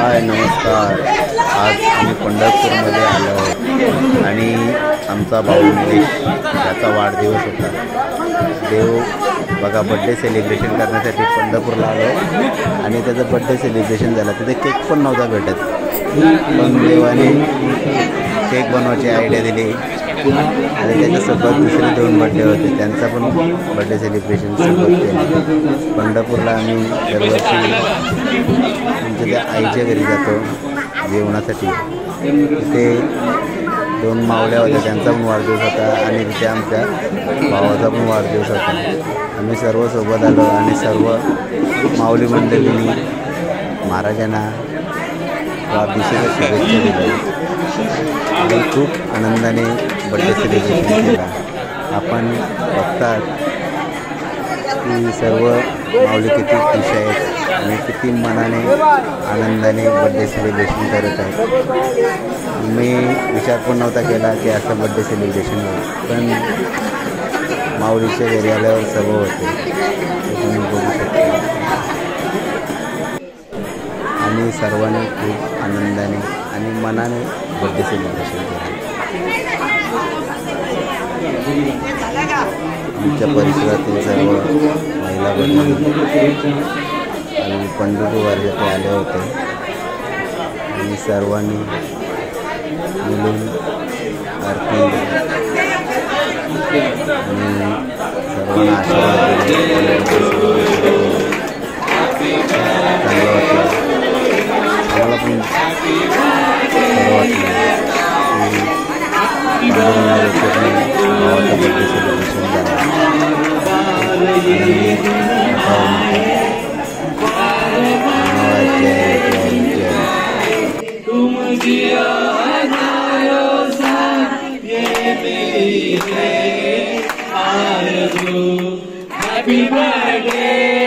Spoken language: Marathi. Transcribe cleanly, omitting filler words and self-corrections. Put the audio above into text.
हाय नमस्कार। आज आम्ही पंढरपूरमध्ये आलो आहोत आणि आमचा भाऊ निलेश याचा वाढदिवस होता। देव बघा बड्डे सेलिब्रेशन करण्यासाठी पंढरपूरला आलो आणि त्याचं बड्डे सेलिब्रेशन झालं। तिथे केक पण नव्हता भेटत, पण देवाने केक बनवायची आयडिया दिली आणि त्याच्यासोबत दुसरे 2 बड्डे होते, त्यांचा पण बड्डे सेलिब्रेशन सोबत केलं। पंढरपूरला आम्ही दरवर्षी आमच्या त्या आईच्या घरी जातो जेवणासाठी। तिथे 2 मावल्या होत्या, त्यांचा पण वाढदिवस होता आणि तिथे आमच्या भावाचा पण वाढदिवस होता। आम्ही सर्व सोबत आलो आणि सर्व माऊली मंडळींनी महाराजांना वाढदिवसाच्या शुभेच्छा दिल्या आणि खूप आनंदाने बड्डे सेलिब्रेशन केला। आपण बघतात की सर्व माऊली किती खुश आहेत आणि किती मनाने आनंदाने बड्डे सेलिब्रेशन करत आहेत। मी विचार पण नव्हता केला की असं बड्डे सेलिब्रेशन होईल, पण माऊलीच्या घरी आल्यावर सर्व होते, तुम्ही बघू शकता। आणि सर्वांनी खूप आनंदाने आणि मनाने बड्डे सेलिब्रेशन केलं। आमच्या परिसरातील सर्व महिला भगिनी आणि पंढरपूर येथे आले होते आणि सर्वांनी मिळून आरती आणि सर्वांना आशीर्वाद दिले। चांगलं वाटलं, आम्हाला पण बरं वाटलं की भावाचा बड्डे सेलिब्रेशन झाला। Happy birthday